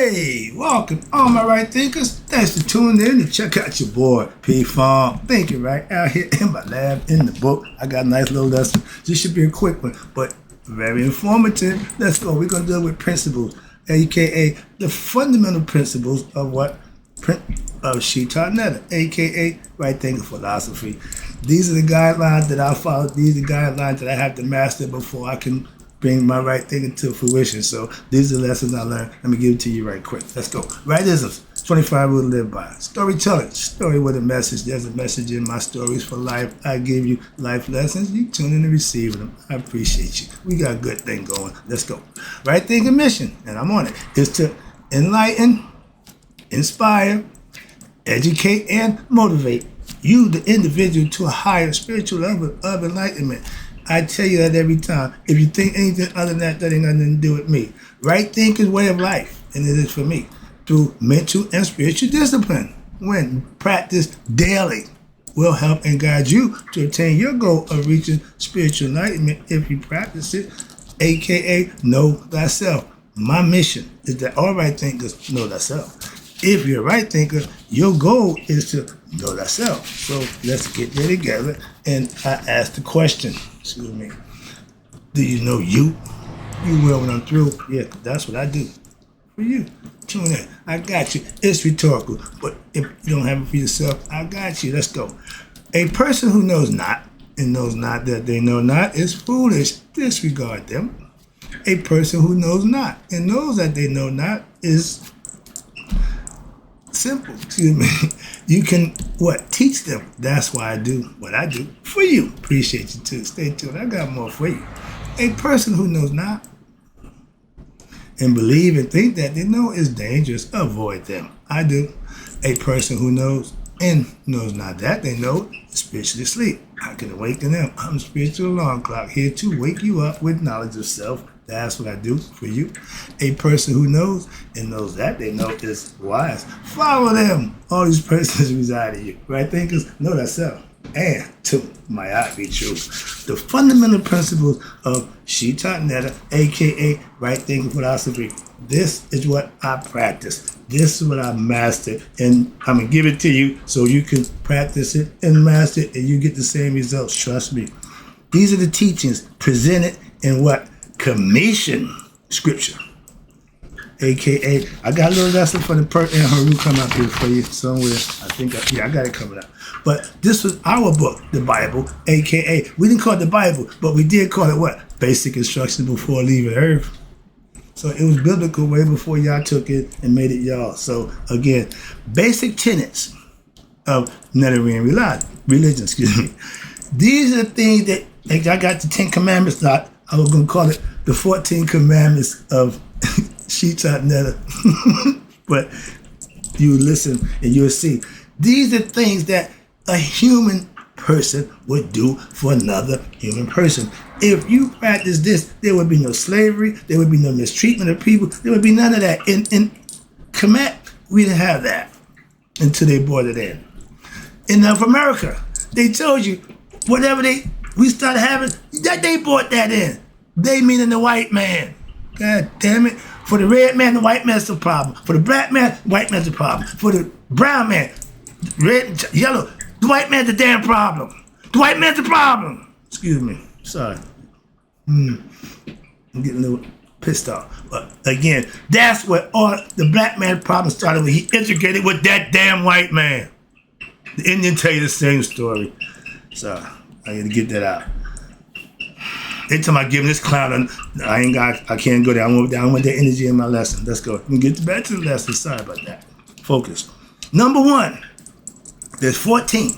Hey, welcome, all my right thinkers. Thanks for tuning in to check out your boy, P Farm. Thinking right out here in my lab, in the book. I got a nice little lesson. This should be a quick one, but very informative. Let's go. We're going to deal with principles, aka the fundamental principles of what? Of Shetaut, aka right thinking philosophy. These are the guidelines that I follow. These are the guidelines that I have to master before I can bring my right thinking to fruition. So these are the lessons I learned. Let me give it to you right quick. Let's go. Rightisms, 25 rules to live by. Storytelling, story with a message. There's a message in my stories for life. I give you life lessons. You tune in and receive them. I appreciate you. We got a good thing going. Let's go. Right thinking mission, and I'm on it, is to enlighten, inspire, educate, and motivate you, the individual, to a higher spiritual level of enlightenment. I tell you that every time. If you think anything other than that, that ain't nothing to do with me. Right thinking is way of life, and it is for me, through mental and spiritual discipline. When practiced daily, will help and guide you to attain your goal of reaching spiritual enlightenment if you practice it, aka know thyself. My mission is that all right thinkers know thyself. If you're a right thinker, your goal is to know thyself. So let's get there together. And I ask the question, excuse me, do you know you? You will when I'm through. Yeah, that's what I do for you. Tune in. I got you. It's rhetorical, but if you don't have it for yourself, I got you. Let's go. A person who knows not and knows not that they know not is foolish. Disregard them. A person who knows not and knows that they know not is simple. Excuse me. You can teach them. That's why I do what I do for you. Appreciate you too. Stay tuned. I got more for you. A person who knows not and believe and think that they know is dangerous. Avoid them. I do. A person who knows and knows not that they know is spiritually asleep. I can awaken them. I'm a spiritual alarm clock here to wake you up with knowledge of self. That's what I do for you. A person who knows and knows that they know is wise. Follow them. All these persons reside in you. Right thinkers, know thyself. And two, my eye be true. The fundamental principles of Shetaut, aka right thinking philosophy. This is what I practice. This is what I master. And I'm going to give it to you so you can practice it and master it and you get the same results. Trust me. These are the teachings presented in what? Commission scripture, aka I got a little lesson for the Pert and Haru come up here for you somewhere. I got it coming up. But this was our book, the Bible, aka we didn't call it the Bible, but we did call it what? Basic instructions before leaving Earth. So it was biblical way before y'all took it and made it y'all. So again, basic tenets of Netherlandian religion. Excuse me. These are the things that I got the 10 Commandments. I was going to call it the 14 Commandments of Shetaut. But you listen and you'll see. These are things that a human person would do for another human person. If you practice this, there would be no slavery. There would be no mistreatment of people. There would be none of that. In Kemet, we didn't have that until they brought it in. In North America, they told you whatever we started having, that they brought that in. They meaning the white man. God damn it. For the red man, the white man's the problem. For the black man, the white man's the problem. For the brown man, red and yellow, the white man's the damn problem. The white man's the problem. Excuse me. Sorry. I'm getting a little pissed off. But again, that's where all the black man problem started when he integrated with that damn white man. The Indian tell you the same story. So I got to get that out. Every time I give this clown, I can't go there. I want that energy in my lesson. Let's go. Let me get back to the lesson. Sorry about that. Focus. Number 1, there's 14.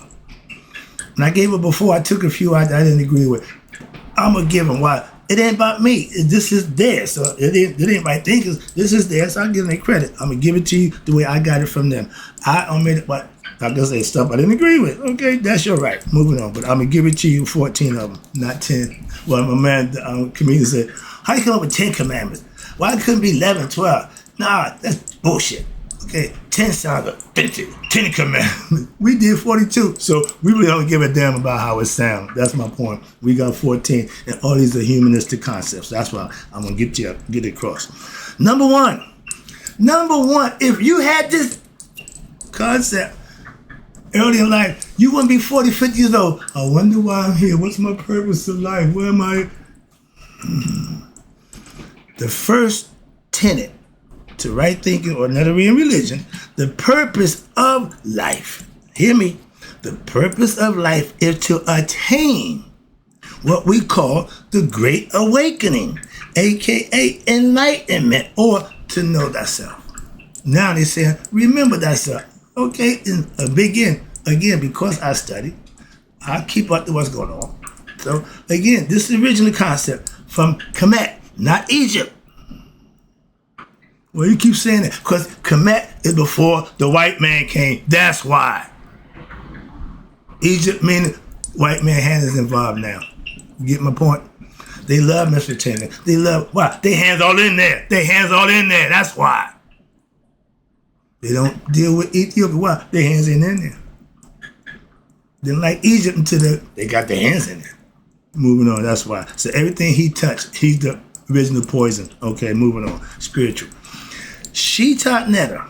And I gave it before. I took a few I didn't agree with. I'm going to give them. Why? It ain't about me. This is theirs. So it ain't right thinkers. This is theirs. So I'll give them their credit. I'm going to give it to you the way I got it from them. I omitted it, but I can say stuff I didn't agree with. Okay, that's your right. Moving on. But I'm going to give it to you 14 of them, not 10. Well, my man, comedian said, how you come up with 10 commandments? Why couldn't it be 11, 12? Nah, that's bullshit. Okay, 10 sounds authentic. 10 commandments. We did 42, so we really don't give a damn about how it sounds. That's my point. We got 14, and all these are humanistic concepts. That's why I'm going to get it across. Number 1, Number one, if you had this concept early in life, you wouldn't be 40, 50 years old. I wonder why I'm here. What's my purpose of life? Where am I? The first tenet to right thinking or nuttery in religion, the purpose of life. Hear me. The purpose of life is to attain what we call the Great Awakening, aka enlightenment, or to know thyself. Now they say, remember thyself. Okay, and begin again, because I study, I keep up to what's going on. So again, this is original concept from Kemet, not Egypt. Well, you keep saying that because Kemet is before the white man came. That's why. Egypt meaning white man hand is involved now. You get my point? They love Mr. Tanner. They love, why? They hands all in there. They hands all in there. That's why. They don't deal with Ethiopia. Why? Their hands ain't in there. They don't like Egypt until they got their hands in there. Moving on, that's why. So everything he touched, he's the original poison. Okay, moving on. Spiritual. Shetaut Netta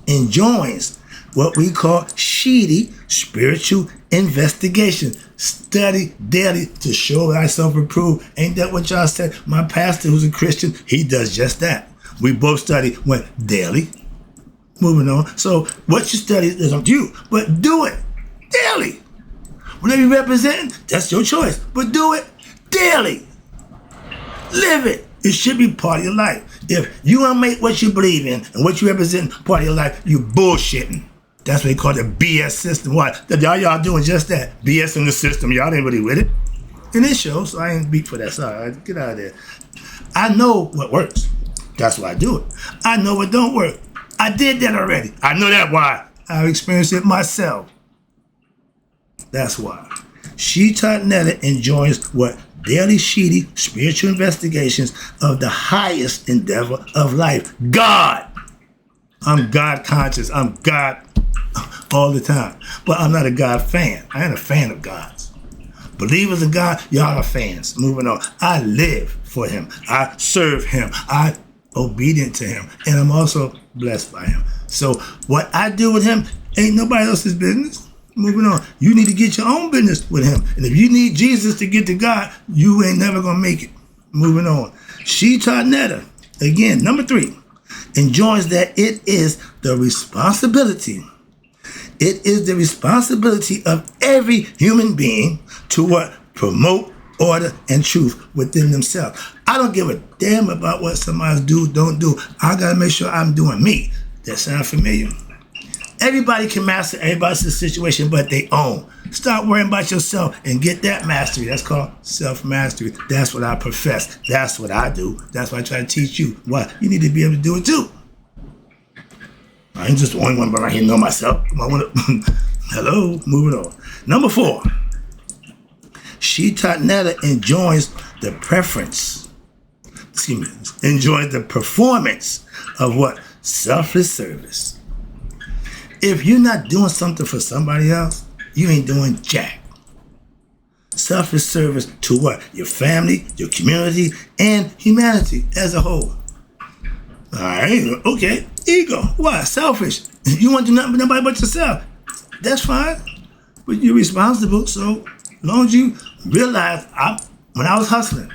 enjoins what we call shady spiritual investigation. Study daily to show thyself approved. Ain't that what y'all said? My pastor, who's a Christian, he does just that. We both study daily. Moving on. So what you study is up to you, but do it daily. Whatever you represent, that's your choice, but do it daily. Live it. It should be part of your life. If you don't make what you believe in and what you represent part of your life, you bullshitting. That's what they call the BS system. What? Y'all doing just that. BS in the system. Y'all ain't really with it. And it shows, so I ain't beat for that. Sorry, get out of there. I know what works. That's why I do it. I know what don't work. I did that already. I know that why. I've experienced it myself. That's why. Shetaut Netta enjoys what? Daily shady spiritual investigations of the highest endeavor of life. God. I'm God conscious. I'm God all the time. But I'm not a God fan. I ain't a fan of God's. Believers in God, y'all are fans. Moving on. I live for him. I serve him. I'm obedient to him. And I'm also blessed by him. So what I do with him ain't nobody else's business. Moving on. You need to get your own business with him. And if you need Jesus to get to God, you ain't never going to make it. Moving on. Shetaut Netta, again, number 3, enjoins that it is the responsibility. It is the responsibility of every human being to what? Promote order and truth within themselves. I don't give a damn about what somebody don't do. I got to make sure I'm doing me. That sound familiar? Everybody can master everybody's situation but they own. Stop worrying about yourself and get that mastery. That's called self-mastery. That's what I profess. That's what I do. That's what I try to teach you. Why? You need to be able to do it too. I ain't just the only one, but I can know myself. Hello, moving on. Number 4. Shetaut Netta enjoins the enjoys the performance of what? Selfless service. If you're not doing something for somebody else, you ain't doing jack. Selfless service to what? Your family, your community, and humanity as a whole. All right, okay. Ego. Why? Selfish. You want to do nothing but nobody but yourself. That's fine. But you're responsible. So as long as you realize, when I was hustling,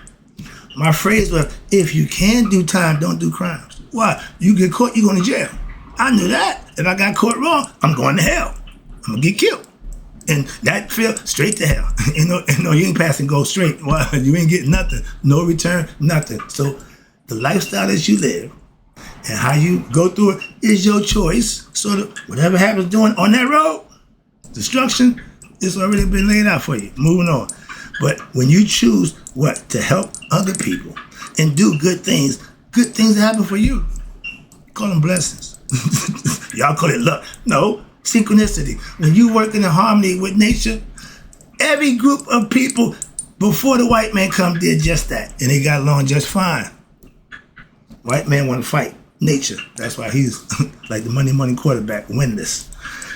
my phrase was, if you can do time, don't do crimes. Why? You get caught, you're going to jail. I knew that. If I got caught wrong, I'm going to hell. I'm going to get killed. And that fell straight to hell. You ain't passing go straight. Well, you ain't getting nothing. No return, nothing. So the lifestyle that you live and how you go through it is your choice. So that whatever happens doing on that road, destruction, it's already been laid out for you. Moving on. But when you choose what? To help other people and do good things happen for you. Call them blessings. Y'all call it luck. No, synchronicity. When you work in harmony with nature, every group of people before the white man come did just that. And they got along just fine. White man want to fight nature. That's why he's like the money quarterback, winless.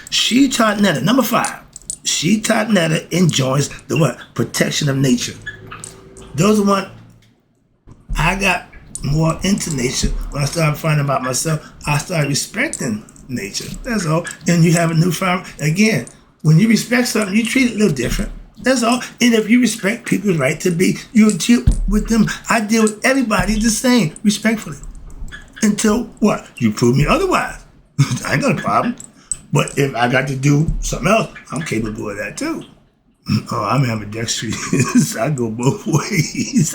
Shetaut Netta, number 5. Shetaut Netta enjoys the what? Protection of nature. Those are one I got more into nature. When I started finding about myself, I started respecting nature. That's all. And you have a new farm. Again, when you respect something, you treat it a little different. That's all. And if you respect people's right to be, you deal with them. I deal with everybody the same, respectfully. Until what? You prove me otherwise. I ain't got a problem. But if I got to do something else, I'm capable of that too. Oh, I'm ambidextrous. I go both ways.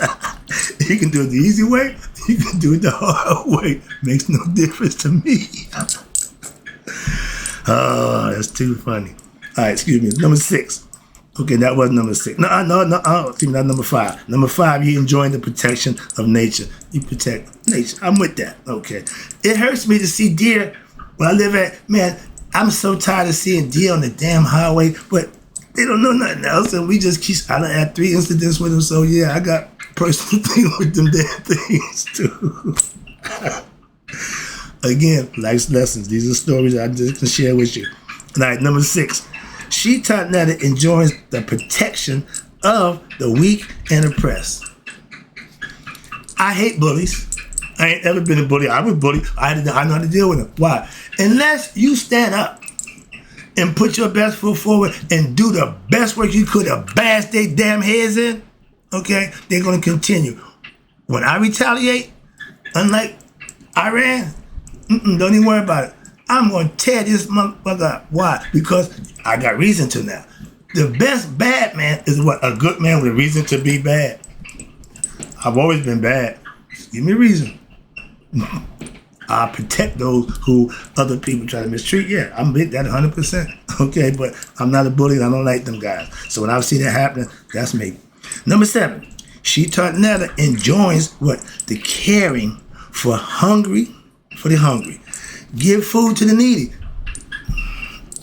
You can do it the easy way. You can do it the hard way. Makes no difference to me. Oh, that's too funny. All right, excuse me. Number 6. Okay, that was number 6. No. Excuse me, not number 5. Number 5, you enjoying the protection of nature. You protect nature. I'm with that. Okay. It hurts me to see deer where I live at. Man, I'm so tired of seeing deer on the damn highway, but they don't know nothing else, and we just keep. I done had 3 incidents with them, so yeah, I got personal things with them damn things too. Again, life's lessons. These are stories I just can share with you. All right, number 6. Shetaut Netta enjoys the protection of the weak and oppressed. I hate bullies. I ain't ever been a bully. I was bullied. I know how to deal with them. Why? Unless you stand up and put your best foot forward and do the best work you could to bash their damn heads in, okay, they're going to continue. When I retaliate, unlike Iran, don't even worry about it. I'm going to tear this motherfucker up. Why? Because I got reason to now. The best bad man is what? A good man with a reason to be bad. I've always been bad. Give me a reason. I protect those who other people try to mistreat. Yeah, I'm with that 100%. Okay, but I'm not a bully and I don't like them guys. So when I see that happening, that's me. Number 7, Shetaut Netta enjoys what? The caring for the hungry. Give food to the needy.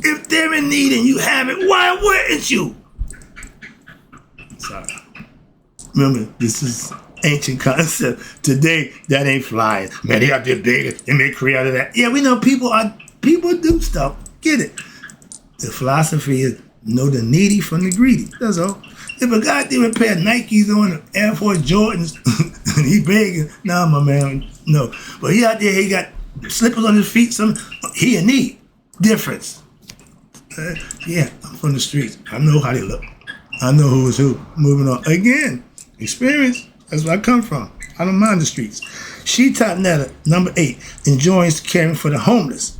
If they're in need and you have it, why wouldn't you? Sorry. Remember, this is ancient concept. Today, that ain't flying. Man, they out there big. They make career out of that. Yeah, we know people do stuff. Get it. The philosophy is know the needy from the greedy. That's all. If a guy did a pair of Nikes on, Air Force Jordans, and he begging, nah, my man, no. But he out there, he got slippers on his feet, he in need. Difference. Yeah, I'm from the streets. I know how they look. I know who is who. Moving on. Again, experience. That's where I come from. I don't mind the streets. Shetaut Netta, number 8, enjoys caring for the homeless.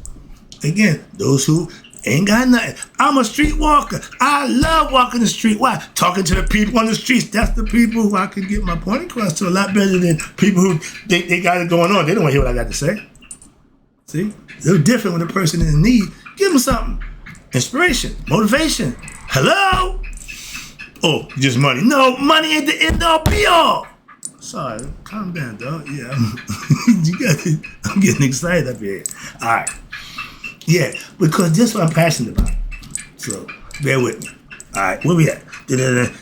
Again, those who ain't got nothing. I'm a street walker. I love walking the street. Why? Talking to the people on the streets. That's the people who I can get my point across to a lot better than people who they got it going on. They don't want to hear what I got to say. See? They're different when a person is in need. Give them something. Inspiration. Motivation. Hello? Oh, just money. No, money ain't the end all be all. Sorry, calm down, dog. Yeah, I'm getting excited up here. All right. Yeah, because this is what I'm passionate about. So, bear with me. All right, where we at?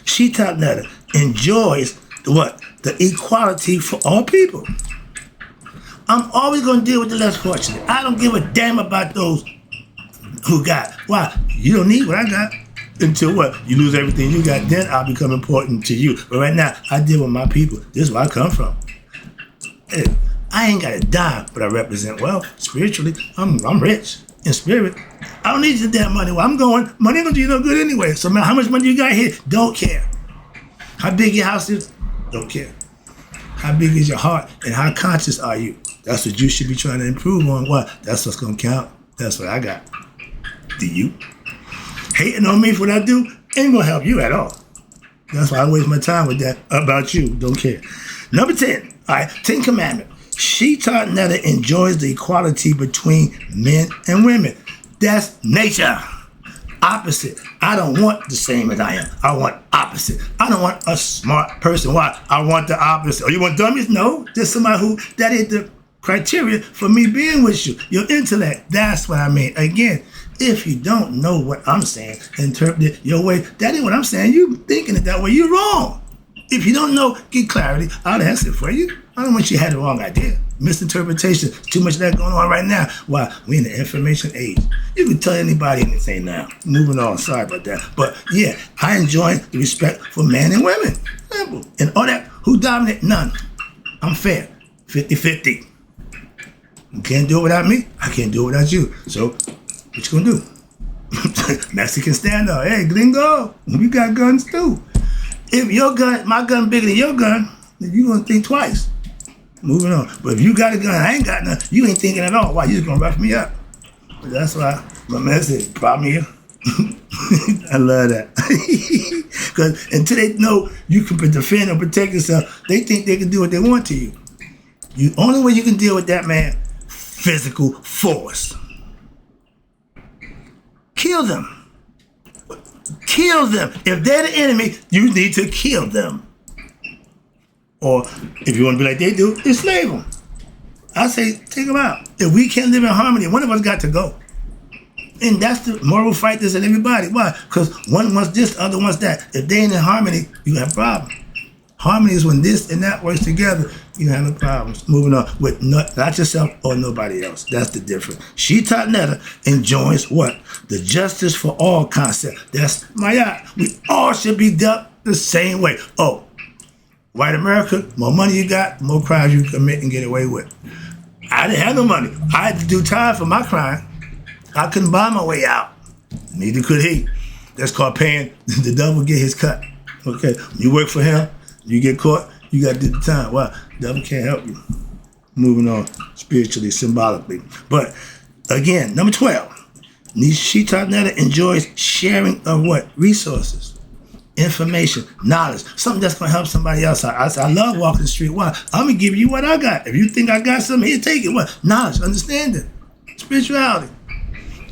Shetaut Netta enjoys the equality for all people. I'm always going to deal with the less fortunate. I don't give a damn about those who got. Why? You don't need what I got. Until what? You lose everything you got, then I'll become important to you. But right now, I deal with my people. This is where I come from. Hey, I ain't got a dime, but I represent wealth. Spiritually, I'm rich in spirit. I don't need the damn money. Where I'm going, money ain't gonna do you no good anyway. So man, how much money you got here? Don't care. How big your house is? Don't care. How big is your heart? And how conscious are you? That's what you should be trying to improve on. What? That's what's gonna count. That's what I got. Do you? Hating on me for what I do ain't gonna help you at all. That's why I waste my time with that about you. Don't care. Number 10. All right, 10 Commandment. Shetaut Netta enjoys the equality between men and women. That's nature. Opposite. I don't want the same as I am. I want opposite. I don't want a smart person. Why? I want the opposite. Oh, you want dummies? No. There's somebody who, that is the criteria for me being with you. Your intellect. That's what I mean. Again, if you don't know what I'm saying, interpret it your way, that ain't what I'm saying. You thinking it that way, you're wrong. If you don't know, get clarity. I'll answer it for you. I don't want you to have the wrong idea. Misinterpretation. Too much of that going on right now. Why? We're in the information age. You can tell anybody anything now. Moving on. Sorry about that. But yeah, I enjoy the respect for men and women. Simple. And all that, who dominate? None. I'm fair. 50-50. You can't do it without me. I can't do it without you. So, what you gonna do? Mexican standoff. Hey, gringo, we got guns too. If my gun bigger than your gun, then you gonna think twice. Moving on. But if you got a gun, I ain't got none, you ain't thinking at all. Why? You just gonna rough me up. But that's why my man said, problem here. I love that. Because until they know you can defend or protect yourself, they think they can do what they want to you. The only way you can deal with that man, physical force. Kill them. Kill them. If they're the enemy, you need to kill them. Or if you want to be like they do, enslave them. I say, take them out. If we can't live in harmony, one of us got to go. And that's the moral fight that's in everybody. Why? Because one wants this, the other wants that. If they ain't in harmony, you have problems. Harmony is when this and that works together, you have no problems. Moving on with not yourself or nobody else. That's the difference. Shetaut Netta enjoins what? The justice for all concept. That's Maya. We all should be dealt the same way. Oh, white America, more money you got, more crimes you commit and get away with. I didn't have no money. I had to do time for my crime. I couldn't buy my way out. Neither could he. That's called paying the devil get his cut. Okay, you work for him, you get caught, you got to do the time. Why? The devil can't help you. Moving on spiritually, symbolically. But again, number 12, Shetaut Netta enjoys sharing of what? Resources. Information, knowledge, something that's going to help somebody else out. I love walking the street. Why? I'm going to give you what I got. If you think I got something here, take it. What? Knowledge, understanding, spirituality.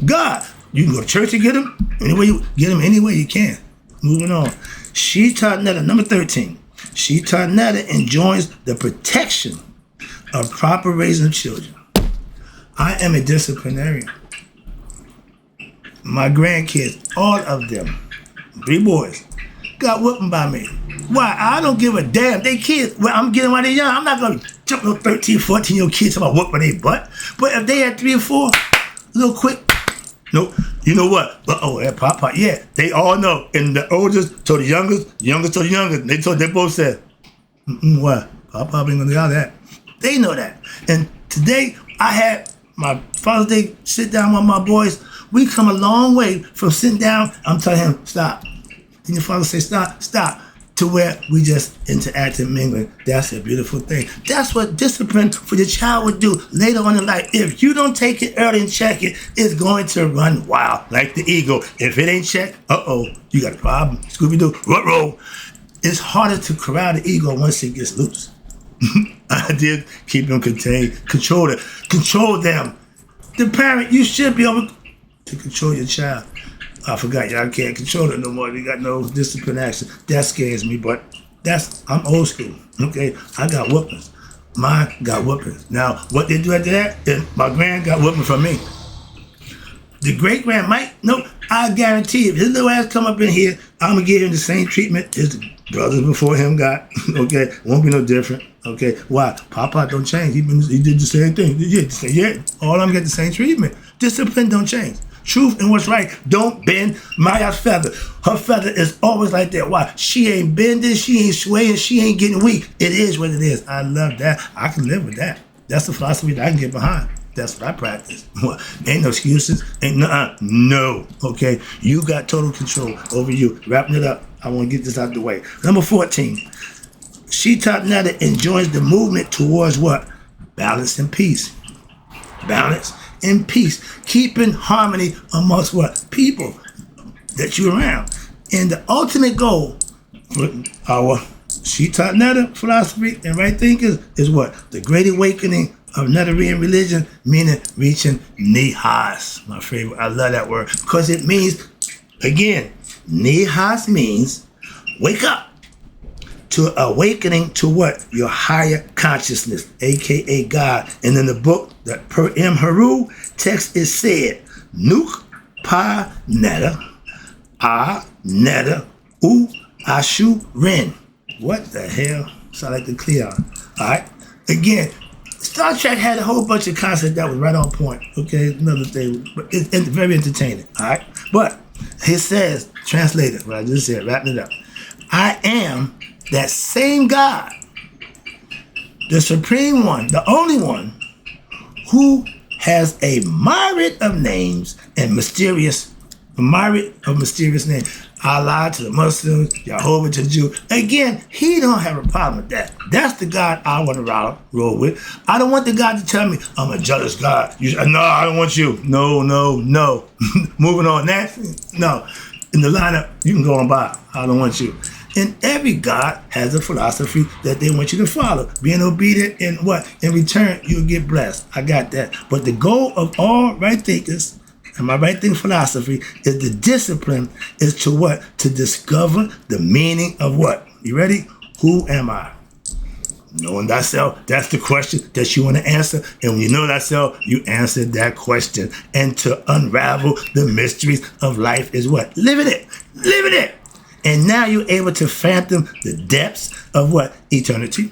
God, you can go to church and get him. Get him any way you can. Moving on. Shetaut Netta, number 13. Shetaut Netta enjoins the protection of proper raising of children. I am a disciplinarian. My grandkids, all of them, 3 boys, got whooping by me. Why? I don't give a damn. They kids. Well, I'm getting while they're young. I'm not going to jump no 13, 14-year-old kids about whooping their butt. But if they had 3 or 4, a little quick. No, you know what? That Papa, yeah, they all know. And the oldest told the youngest told the youngest. They both said, what? Papa ain't gonna allow that. They know that. And today, I had my Father's Day sit down with my boys. We come a long way from sitting down. I'm telling him, stop. Then your father say, stop. To where we just interact and mingling. That's a beautiful thing. That's what discipline for your child would do later on in life. If you don't take it early and check it, it's going to run wild like the eagle. If it ain't checked, you got a problem. Scooby-Doo, roll. It's harder to corral the ego once it gets loose. I did keep them contained, control them. The parent, you should be able to control your child. I forgot, y'all can't control it no more. You got no discipline action. That scares me, but I'm old school, okay? I got whoopings. Mine got whoopings. Now, what they do after that, my grand got whooping from me. The great-grand might, no, I guarantee if his little ass come up in here, I'm going to give him the same treatment his brothers before him got, okay? Won't be no different, okay? Why? Papa don't change. He did the same thing. Yeah, all I'm getting the same treatment. Discipline don't change. Truth and what's right don't bend Maya's feather. Her feather is always like that. Why? She ain't bending, she ain't swaying, she ain't getting weak. It is what it is. I love that. I can live with that. That's the philosophy that I can get behind. That's what I practice. Ain't no excuses. Ain't no. Okay? You got total control over you. Wrapping it up. I want to get this out of the way. Number 14. Shetaut Netta enjoys the movement towards what? Balance and peace. Balance and peace, keeping harmony amongst what? People that you're around. And the ultimate goal for our Shetaut Netta philosophy and right thinkers is what? The great awakening of Netterian religion, meaning reaching Nihas. My favorite. I love that word because it means, again, Nihas means wake up. To awakening to what? Your higher consciousness, aka God. And in the book, that per M. Haru text is said, Nuk Pa Netta, A Netta, U Ashu Ren. What the hell? Sound like the Cleon. Alright. Again, Star Trek had a whole bunch of concepts that was right on point. Okay, another thing. But it's very entertaining. Alright. But it says, translated, what I just said, wrapping it up. I am that same God the supreme one, the only one, who has a myriad of names and mysterious names. Allah to the Muslims, Jehovah to the Jew. Again, he don't have a problem with that. That's the God I want to roll with. I don't want the God to tell me, I'm a jealous God. No, I don't want you. No. Moving on. No. In the lineup, you can go on by. I don't want you. And every God has a philosophy that they want you to follow. Being obedient in what? In return, you'll get blessed. I got that. But the goal of all right thinkers and my right thinking philosophy is the discipline is to what? To discover the meaning of what? You ready? Who am I? Knowing thyself, that's the question that you want to answer. And when you know thyself, you answer that question. And to unravel the mysteries of life is what? Living it. And now you're able to fathom the depths of what? Eternity.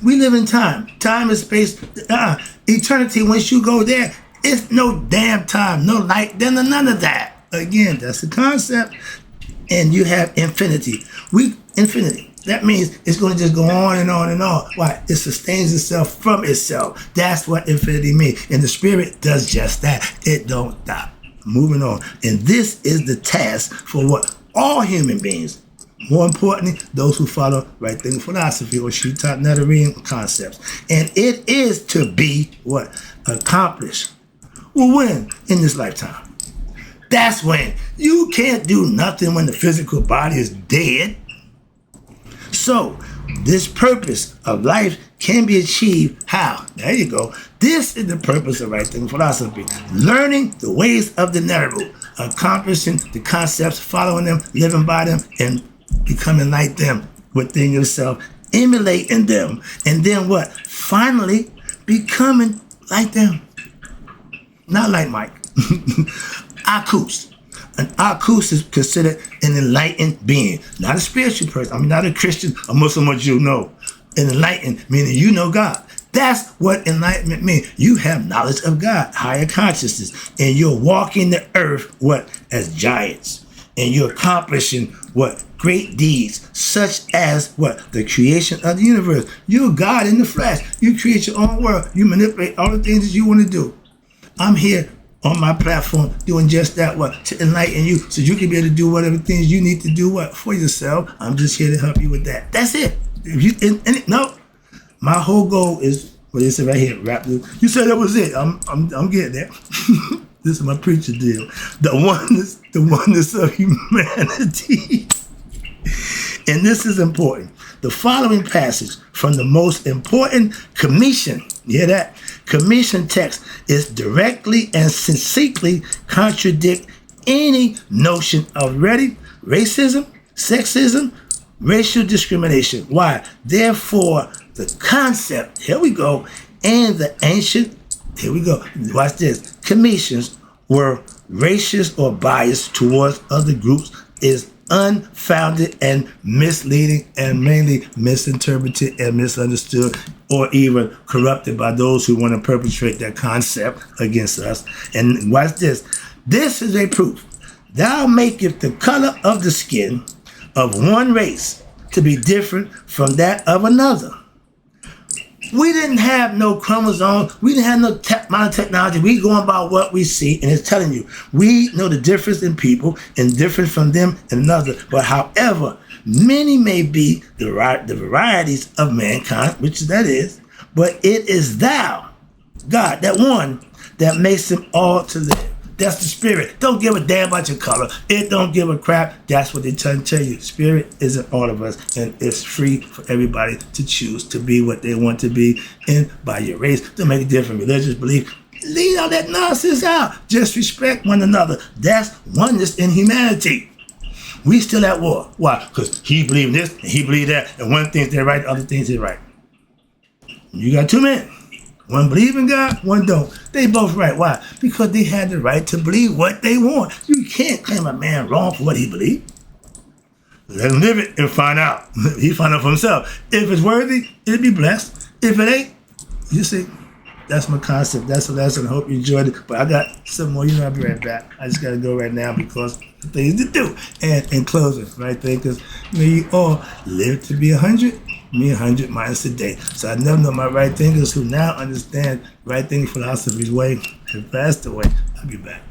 We live in time. Time is space. Eternity, once you go there, it's no damn time, no light, then none of that. Again, that's the concept. And you have infinity. Infinity. That means it's going to just go on and on and on. Why? It sustains itself from itself. That's what infinity means. And the spirit does just that. It don't stop. Moving on. And this is the task for what? All human beings. More importantly, those who follow right thinking philosophy or Shetaut Netherine concepts. And it is to be what? Accomplished. Well, when? In this lifetime. That's when. You can't do nothing when the physical body is dead. So, this purpose of life can be achieved how? There you go. This is the purpose of right thinking philosophy. Learning the ways of the Netheru, accomplishing the concepts, following them, living by them, and becoming like them within yourself, emulating them, and then what? Finally, becoming like them. Not like Mike. Akus. An Akus is considered an enlightened being. Not a spiritual person. I mean, not a Christian, a Muslim, or Jew. No. An enlightened, meaning you know God. That's what enlightenment means. You have knowledge of God, higher consciousness. And you're walking the earth, what? As giants. And you're accomplishing, what? Great deeds, such as, what? The creation of the universe. You're God in the flesh. You create your own world. You manipulate all the things that you want to do. I'm here on my platform doing just that, what? To enlighten you so you can be able to do whatever things you need to do, what? For yourself. I'm just here to help you with that. That's it. No. My whole goal is what they said right here, rap. You said that was it. I'm getting there. This is my preacher deal. The oneness of humanity. And this is important. The following passage from the most important commission, you hear that? Commission text is directly and succinctly contradict any notion of racism, sexism, racial discrimination. Why? Therefore, the concept, here we go, and the ancient, here we go, watch this, commissions were racist or biased towards other groups is unfounded and misleading and mainly misinterpreted and misunderstood or even corrupted by those who want to perpetrate that concept against us. And watch this. This is a proof. Thou maketh the color of the skin of one race to be different from that of another. We didn't have no chromosomes. We didn't have no modern technology. We going by what we see, and it's telling you. We know the difference in people and different from them and another. But however, many may be the varieties of mankind, which that is, but it is thou, God, that one that makes them all to live. That's the spirit. Don't give a damn about your color. It don't give a crap. That's what they tell you. Spirit isn't all of us, and it's free for everybody to choose to be what they want to be, and by your race, to make a different religious belief. Leave all that nonsense out. Just respect one another. That's oneness in humanity. We still at war. Why? Because he believed this and he believed that, and one thinks they're right, the other thinks they're right. You got two men. One believe in God, one don't. They both right. Why? Because they had the right to believe what they want. You can't claim a man wrong for what he believed. Let him live it and find out. He find out for himself. If it's worthy, it'll be blessed. If it ain't, you see, that's my concept. That's a lesson. I hope you enjoyed it. But I got some more. I'll be right back. I just got to go right now because things to do. And in closing, right there, because may you all live to be 100 Me 100 minus a day. So I never know my right thinkers who now understand right thinking philosophy's way have passed away. I'll be back.